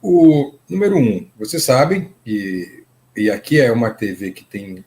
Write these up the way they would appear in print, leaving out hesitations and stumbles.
O número um, vocês sabem, e aqui é uma TV que tem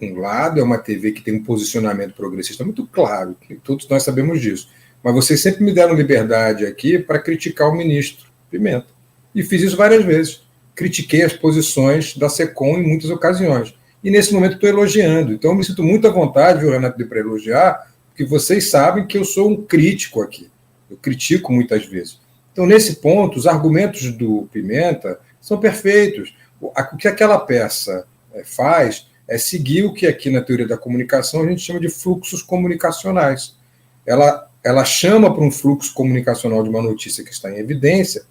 um lado, é uma TV que tem um posicionamento progressista muito claro, todos nós sabemos disso. Mas vocês sempre me deram liberdade aqui para criticar o ministro Pimenta. E fiz isso várias vezes. Critiquei as posições da SECOM em muitas ocasiões. E nesse momento estou elogiando. Então eu me sinto muito à vontade, viu, Renato, para elogiar, porque vocês sabem que eu sou um crítico aqui. Eu critico muitas vezes. Então, nesse ponto, os argumentos do Pimenta são perfeitos. O que aquela peça faz é seguir o que aqui na teoria da comunicação a gente chama de fluxos comunicacionais. Ela chama para um fluxo comunicacional de uma notícia que está em evidência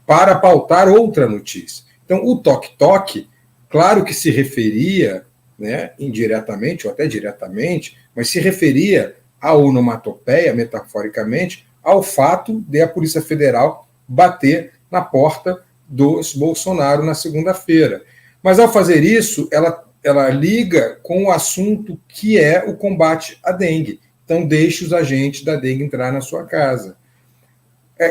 para pautar outra notícia. Então, o toque-toque, claro que se referia, né, indiretamente ou até diretamente, mas se referia à onomatopeia, metaforicamente, ao fato de a Polícia Federal bater na porta dos Bolsonaro na segunda-feira. Mas, ao fazer isso, ela liga com o assunto que é o combate à dengue. Então, deixe os agentes da dengue entrar na sua casa.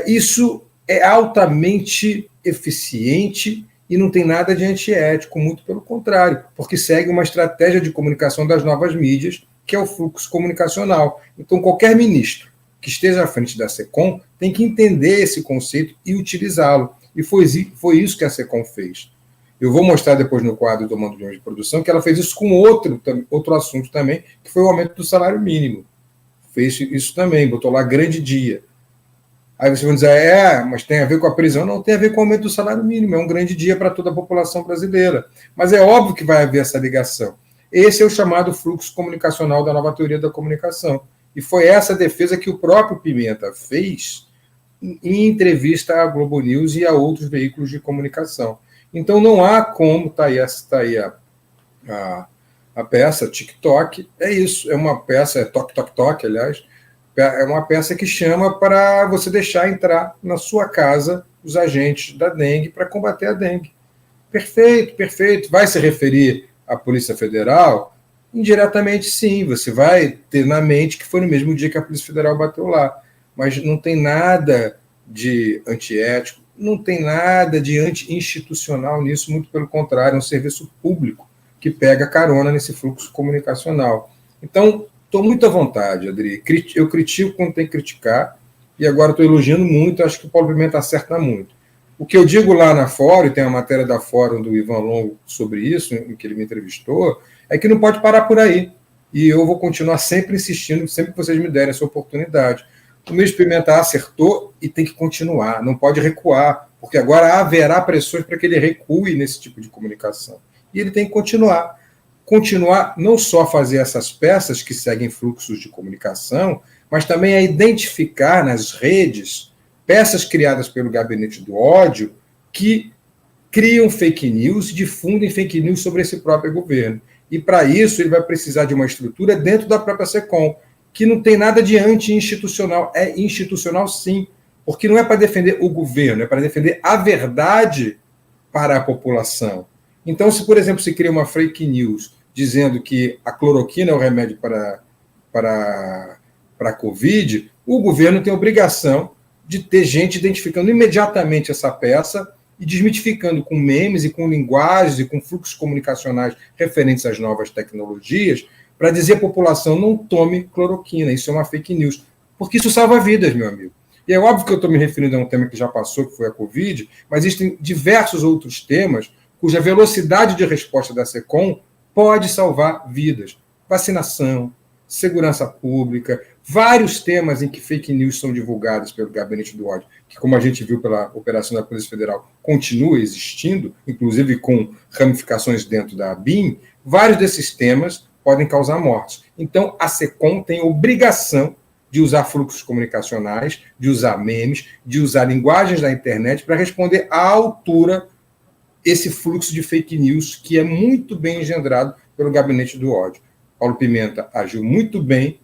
Isso é altamente eficiente e não tem nada de antiético, muito pelo contrário, porque segue uma estratégia de comunicação das novas mídias, que é o fluxo comunicacional. Então, qualquer ministro que esteja à frente da SECOM tem que entender esse conceito e utilizá-lo. E foi isso que a SECOM fez. Eu vou mostrar depois no quadro do Mando de Produção que ela fez isso com outro assunto também, que foi o aumento do salário mínimo. Fez isso também, botou lá grande dia. Aí vocês vão dizer, mas tem a ver com a prisão? Não tem a ver com o aumento do salário mínimo, é um grande dia para toda a população brasileira. Mas é óbvio que vai haver essa ligação. Esse é o chamado fluxo comunicacional da nova teoria da comunicação. E foi essa defesa que o próprio Pimenta fez em entrevista à Globo News e a outros veículos de comunicação. Então não há como, está aí a peça, TikTok, é isso, é uma peça, toque, aliás, é uma peça que chama para você deixar entrar na sua casa os agentes da dengue para combater a dengue. Perfeito. Vai se referir à Polícia Federal? Indiretamente, sim. Você vai ter na mente que foi no mesmo dia que a Polícia Federal bateu lá. Mas não tem nada de antiético, não tem nada de anti-institucional nisso, muito pelo contrário, é um serviço público que pega carona nesse fluxo comunicacional. Então, estou muito à vontade, Adri. Eu critico quando tem que criticar, e agora estou elogiando muito, acho que o Paulo Pimenta acerta muito. O que eu digo lá na Fórum, e tem a matéria da Fórum do Ivan Longo sobre isso, em que ele me entrevistou, é que não pode parar por aí. E eu vou continuar sempre insistindo, sempre que vocês me derem essa oportunidade. O ministro Pimenta acertou e tem que continuar, não pode recuar, porque agora haverá pressões para que ele recue nesse tipo de comunicação. E ele tem que continuar. Continuar não só a fazer essas peças que seguem fluxos de comunicação, mas também a identificar nas redes peças criadas pelo Gabinete do Ódio que criam fake news e difundem fake news sobre esse próprio governo. E para isso ele vai precisar de uma estrutura dentro da própria SECOM, que não tem nada de anti-institucional. É institucional, sim, porque não é para defender o governo, é para defender a verdade para a população. Então, se, por exemplo, se cria uma fake news dizendo que a cloroquina é o remédio para a Covid, o governo tem a obrigação de ter gente identificando imediatamente essa peça e desmitificando com memes e com linguagens e com fluxos comunicacionais referentes às novas tecnologias, para dizer à população, não tome cloroquina, isso é uma fake news, porque isso salva vidas, meu amigo. E é óbvio que eu estou me referindo a um tema que já passou, que foi a Covid, mas existem diversos outros temas cuja velocidade de resposta da SECOM pode salvar vidas. Vacinação, segurança pública, vários temas em que fake news são divulgadas pelo Gabinete do Ódio, que, como a gente viu pela operação da Polícia Federal, continua existindo, inclusive com ramificações dentro da ABIN, vários desses temas podem causar mortes. Então, a SECOM tem obrigação de usar fluxos comunicacionais, de usar memes, de usar linguagens da internet para responder à altura esse fluxo de fake news que é muito bem engendrado pelo Gabinete do Ódio. Paulo Pimenta agiu muito bem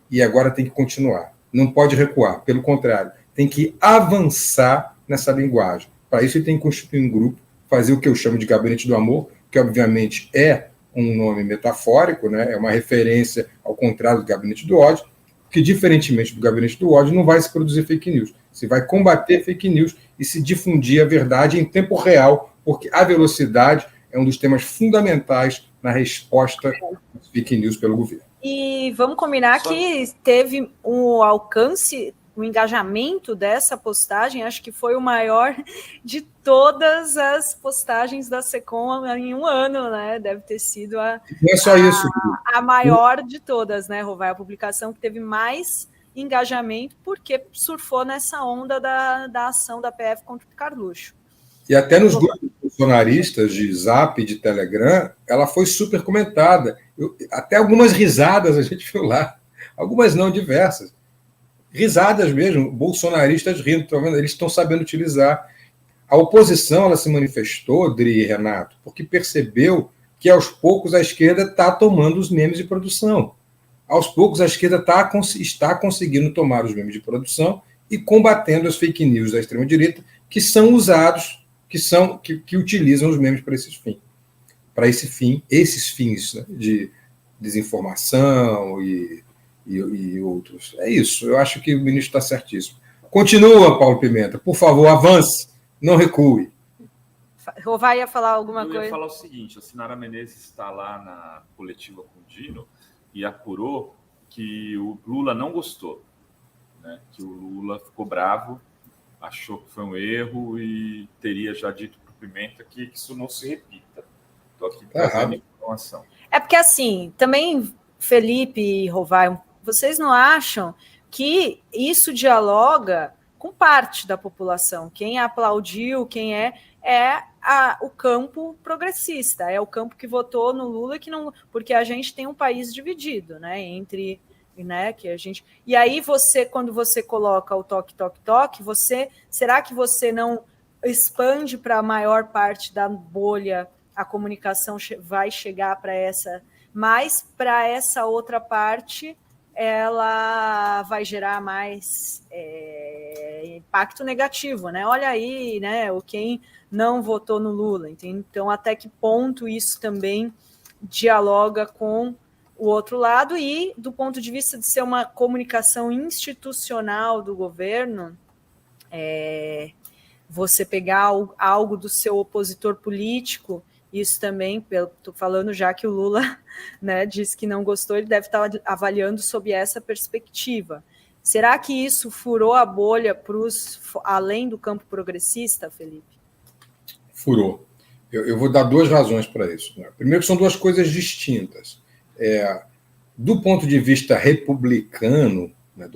e agora tem que continuar. Não pode recuar, pelo contrário, tem que avançar nessa linguagem. Para isso, ele tem que constituir um grupo, fazer o que eu chamo de Gabinete do Amor, que obviamente é um nome metafórico, né? É uma referência ao contrário do Gabinete do Ódio, que, diferentemente do Gabinete do Ódio, não vai se produzir fake news. Se vai combater fake news e se difundir a verdade em tempo real, porque a velocidade é um dos temas fundamentais na resposta às fake news pelo governo. E vamos combinar que teve um alcance, o engajamento dessa postagem, acho que foi o maior de todas as postagens da SECOM em um ano, né? Deve ter sido não é só isso. A maior de todas, né, Rovai? A publicação que teve mais engajamento, porque surfou nessa onda da ação da PF contra o Carluxo. E até nos grupos bolsonaristas de Zap e de Telegram, ela foi super comentada. Até algumas risadas a gente viu lá. Algumas não, diversas. Risadas mesmo, bolsonaristas rindo, tá vendo? Eles estão sabendo utilizar. A oposição ela se manifestou, Dri e Renato, porque percebeu que aos poucos a esquerda está tomando os memes de produção. Aos poucos a esquerda está conseguindo tomar os memes de produção e combatendo as fake news da extrema-direita que são usados, que utilizam os memes para esses fins. Para esses fins, né, de desinformação e outros. É isso, eu acho que o ministro está certíssimo. Continua, Paulo Pimenta, por favor, avance, não recue. Rovai ia falar alguma coisa? Eu ia falar o seguinte, a Sinara Menezes está lá na coletiva com o Dino e apurou que o Lula não gostou, né? Que o Lula ficou bravo, achou que foi um erro e teria já dito para o Pimenta que isso não se repita. Estou aqui trazendo informação. É porque, assim, também, Felipe e Rovai, vocês não acham que isso dialoga com parte da população? Quem aplaudiu, quem o campo progressista, é o campo que votou no Lula, que não, porque a gente tem um país dividido, né, entre, né, que a gente, e aí você, quando você coloca o toque, será que você não expande para a maior parte da bolha, a comunicação vai chegar para essa, mas para essa outra parte ela vai gerar mais impacto negativo, né? Olha aí, né? Quem não votou no Lula, entende? Então, até que ponto isso também dialoga com o outro lado e, do ponto de vista de ser uma comunicação institucional do governo, você pegar algo do seu opositor político. Isso também, estou falando já que o Lula, né, disse que não gostou, ele deve estar avaliando sob essa perspectiva. Será que isso furou a bolha além do campo progressista, Felipe? Furou. Eu vou dar duas razões para isso. Primeiro, são duas coisas distintas. Do ponto de vista republicano, né,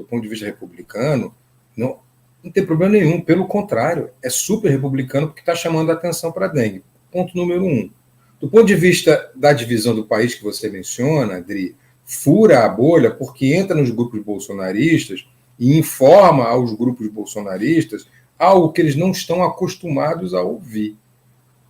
não tem problema nenhum. Pelo contrário, é super republicano porque está chamando a atenção para a dengue. Ponto número 1. Do ponto de vista da divisão do país que você menciona, Adri, fura a bolha porque entra nos grupos bolsonaristas e informa aos grupos bolsonaristas algo que eles não estão acostumados a ouvir.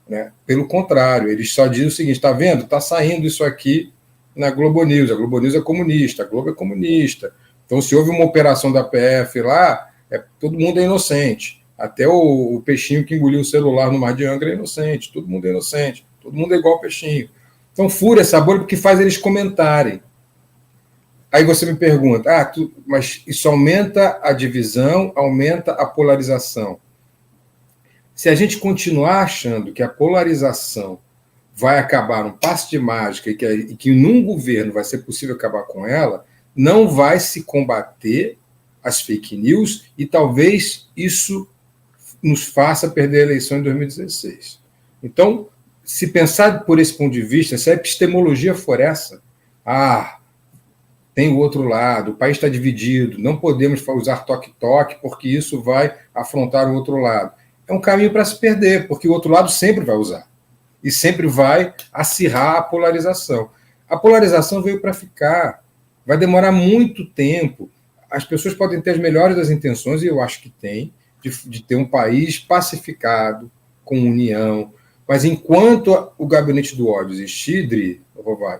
Né? Pelo contrário, eles só dizem o seguinte, está vendo? Está saindo isso aqui na Globo News. A Globo News é comunista, a Globo é comunista. Então, se houve uma operação da PF lá, todo mundo é inocente. Até o peixinho que engoliu o celular no Mar de Angra é inocente. Todo mundo é inocente. Todo mundo é igual ao peixinho. Então, fura essa bolha porque faz eles comentarem. Aí você me pergunta, mas isso aumenta a divisão, aumenta a polarização. Se a gente continuar achando que a polarização vai acabar num passe de mágica e que num governo vai ser possível acabar com ela, não vai se combater as fake news e talvez isso nos faça perder a eleição em 2016. Então, se pensar por esse ponto de vista, se a epistemologia for essa, tem o outro lado, o país está dividido, não podemos usar toque-toque porque isso vai afrontar o outro lado. É um caminho para se perder, porque o outro lado sempre vai usar e sempre vai acirrar a polarização. A polarização veio para ficar, vai demorar muito tempo. As pessoas podem ter as melhores das intenções, e eu acho que tem, de ter um país pacificado, com união, mas enquanto o gabinete do ódio existir, Dri,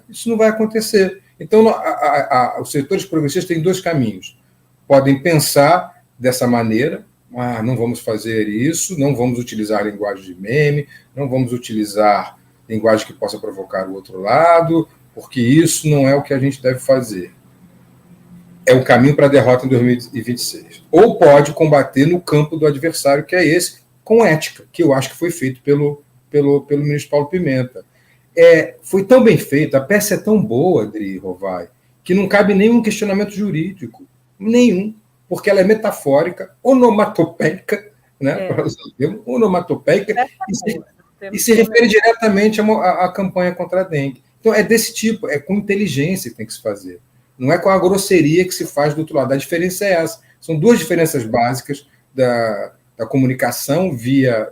isso não vai acontecer. Então, os setores progressistas têm dois caminhos. Podem pensar dessa maneira, não vamos fazer isso, não vamos utilizar linguagem de meme, não vamos utilizar linguagem que possa provocar o outro lado, porque isso não é o que a gente deve fazer. é o caminho para a derrota em 2026. Ou pode combater no campo do adversário, que é esse, com ética, que eu acho que foi feito pelo ministro Paulo Pimenta. Foi tão bem feito, a peça é tão boa, Adri Rovai, que não cabe nenhum questionamento jurídico, nenhum, porque ela é metafórica, onomatopeica, né, para usar o termo, onomatopeica, e se refere diretamente à campanha contra a dengue. Então, é desse tipo, é com inteligência que tem que se fazer. Não é com a grosseria que se faz do outro lado. A diferença é essa. São duas diferenças básicas da comunicação via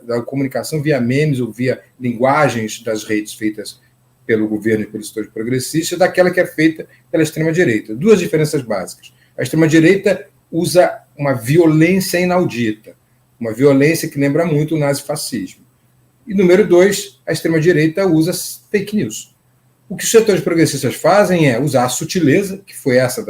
memes ou via linguagens das redes feitas pelo governo e pelos setores progressistas, daquela que é feita pela extrema-direita. Duas diferenças básicas. A extrema-direita usa uma violência inaudita, uma violência que lembra muito o nazifascismo. E, número 2, a extrema-direita usa fake news. O que os setores progressistas fazem é usar a sutileza, que foi essa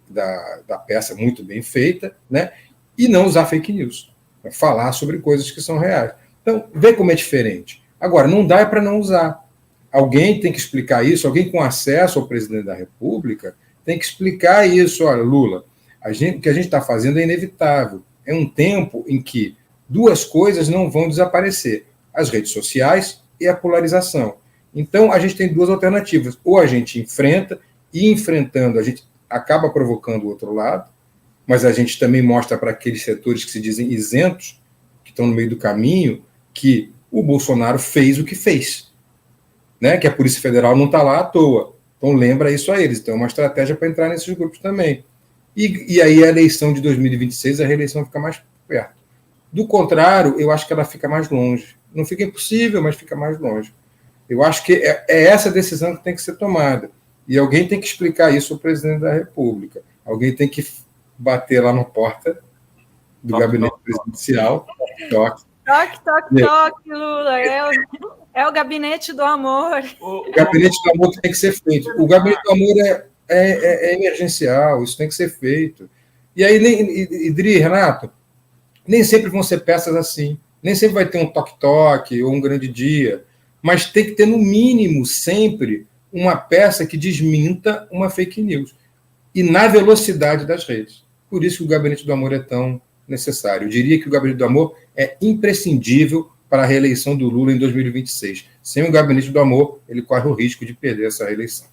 da peça muito bem feita, né, e não usar fake news, para falar sobre coisas que são reais. Então, vê como é diferente. Agora, não dá para não usar. Alguém tem que explicar isso, alguém com acesso ao presidente da República tem que explicar isso. Olha, Lula, o que a gente está fazendo é inevitável. É um tempo em que duas coisas não vão desaparecer: as redes sociais e a polarização. Então, a gente tem duas alternativas. Ou a gente enfrenta, e enfrentando, a gente acaba provocando o outro lado, mas a gente também mostra para aqueles setores que se dizem isentos, que estão no meio do caminho, que o Bolsonaro fez o que fez, né? Que a Polícia Federal não está lá à toa. Então, lembra isso a eles. Então, é uma estratégia para entrar nesses grupos também. E aí, a eleição de 2026, a reeleição fica mais perto. Do contrário, eu acho que ela fica mais longe. Não fica impossível, mas fica mais longe. Eu acho que é essa decisão que tem que ser tomada. E alguém tem que explicar isso ao presidente da República. Alguém tem que bater lá na porta do gabinete presidencial. Toque. Toque, Lula. É o gabinete do amor. O gabinete do amor que tem que ser feito. O gabinete do amor é emergencial, isso tem que ser feito. E aí, Idri, Renato, nem sempre vão ser peças assim. Nem sempre vai ter um toque-toque ou um grande dia. Mas tem que ter, no mínimo, sempre uma peça que desminta uma fake news. E na velocidade das redes. Por isso que o Gabinete do Amor é tão necessário. Eu diria que o Gabinete do Amor é imprescindível para a reeleição do Lula em 2026. Sem o Gabinete do Amor, ele corre o risco de perder essa reeleição.